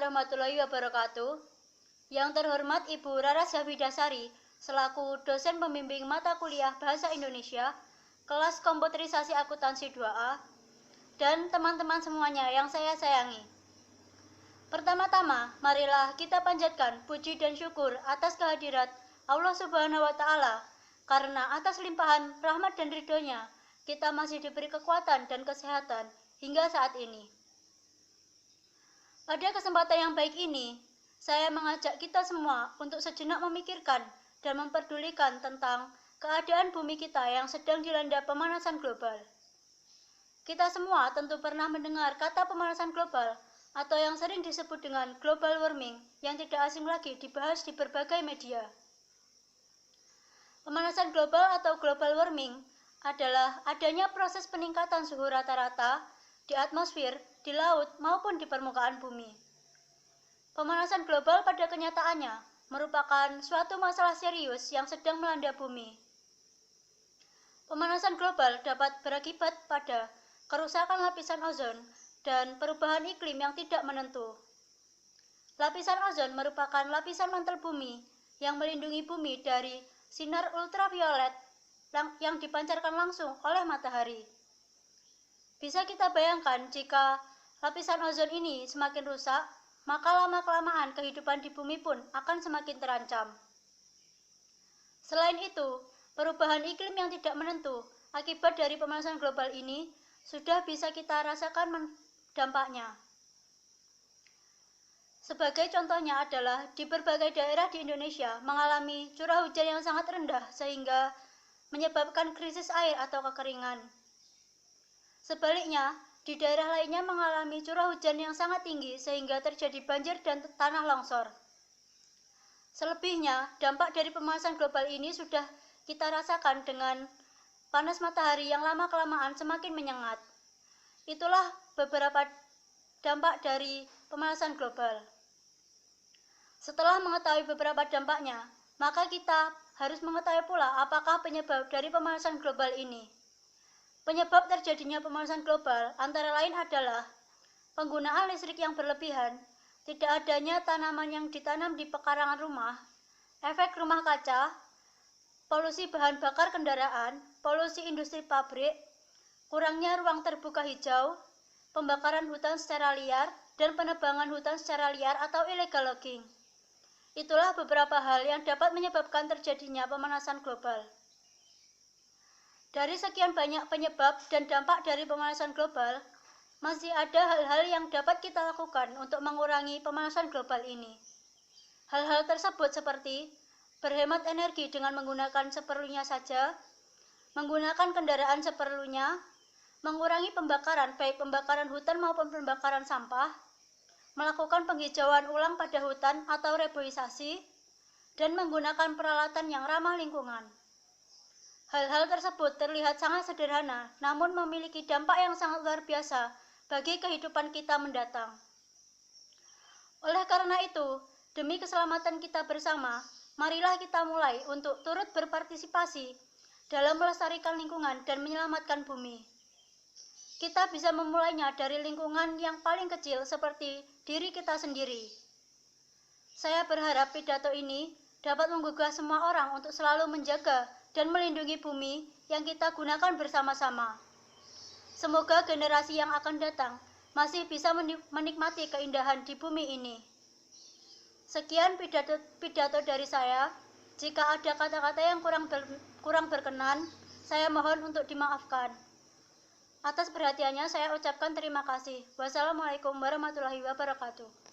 warahmatullahi wabarakatuh. Yang terhormat Ibu Raras Hafidasari, selaku dosen pembimbing mata kuliah Bahasa Indonesia, kelas komputerisasi akuntansi 2A, dan teman-teman semuanya yang saya sayangi. Pertama-tama, marilah kita panjatkan puji dan syukur atas kehadirat Allah Subhanahu wa Ta'ala, karena atas limpahan rahmat dan ridhonya, kita masih diberi kekuatan dan kesehatan hingga saat ini. Pada kesempatan yang baik ini, saya mengajak kita semua untuk sejenak memikirkan dan memperdulikan tentang keadaan bumi kita yang sedang dilanda pemanasan global. Kita semua tentu pernah mendengar kata pemanasan global atau yang sering disebut dengan global warming yang tidak asing lagi dibahas di berbagai media. Pemanasan global atau global warming adalah adanya proses peningkatan suhu rata-rata di atmosfer, di laut, maupun di permukaan bumi. Pemanasan global pada kenyataannya merupakan suatu masalah serius yang sedang melanda bumi. Pemanasan global dapat berakibat pada kerusakan lapisan ozon dan perubahan iklim yang tidak menentu. Lapisan ozon merupakan lapisan mantel bumi yang melindungi bumi dari sinar ultraviolet yang dipancarkan langsung oleh matahari. Bisa kita bayangkan jika lapisan ozon ini semakin rusak, maka lama-kelamaan kehidupan di bumi pun akan semakin terancam. Selain itu, perubahan iklim yang tidak menentu akibat dari pemanasan global ini sudah bisa kita rasakan dampaknya. Sebagai contohnya adalah di berbagai daerah di Indonesia mengalami curah hujan yang sangat rendah sehingga menyebabkan krisis air atau kekeringan. Sebaliknya, di daerah lainnya mengalami curah hujan yang sangat tinggi sehingga terjadi banjir dan tanah longsor. Selebihnya, dampak dari pemanasan global ini sudah kita rasakan dengan panas matahari yang lama-kelamaan semakin menyengat. Itulah beberapa dampak dari pemanasan global. Setelah mengetahui beberapa dampaknya, maka kita harus mengetahui pula apakah penyebab dari pemanasan global ini. Penyebab terjadinya pemanasan global antara lain adalah penggunaan listrik yang berlebihan, tidak adanya tanaman yang ditanam di pekarangan rumah, efek rumah kaca, polusi bahan bakar kendaraan, polusi industri pabrik, kurangnya ruang terbuka hijau, pembakaran hutan secara liar, dan penebangan hutan secara liar atau illegal logging. Itulah beberapa hal yang dapat menyebabkan terjadinya pemanasan global. Dari sekian banyak penyebab dan dampak dari pemanasan global, masih ada hal-hal yang dapat kita lakukan untuk mengurangi pemanasan global ini. Hal-hal tersebut seperti berhemat energi dengan menggunakan seperlunya saja, menggunakan kendaraan seperlunya, mengurangi pembakaran baik pembakaran hutan maupun pembakaran sampah, melakukan penghijauan ulang pada hutan atau reboisasi, dan menggunakan peralatan yang ramah lingkungan. Hal-hal tersebut terlihat sangat sederhana, namun memiliki dampak yang sangat luar biasa bagi kehidupan kita mendatang. Oleh karena itu, demi keselamatan kita bersama, marilah kita mulai untuk turut berpartisipasi dalam melestarikan lingkungan dan menyelamatkan bumi. Kita bisa memulainya dari lingkungan yang paling kecil seperti diri kita sendiri. Saya berharap pidato ini dapat menggugah semua orang untuk selalu menjaga dan melindungi bumi yang kita gunakan bersama-sama. Semoga generasi yang akan datang masih bisa menikmati keindahan di bumi ini. Sekian pidato dari saya. Jika ada kata-kata yang kurang berkenan, saya mohon untuk dimaafkan. Atas perhatiannya saya ucapkan terima kasih. Wassalamualaikum warahmatullahi wabarakatuh.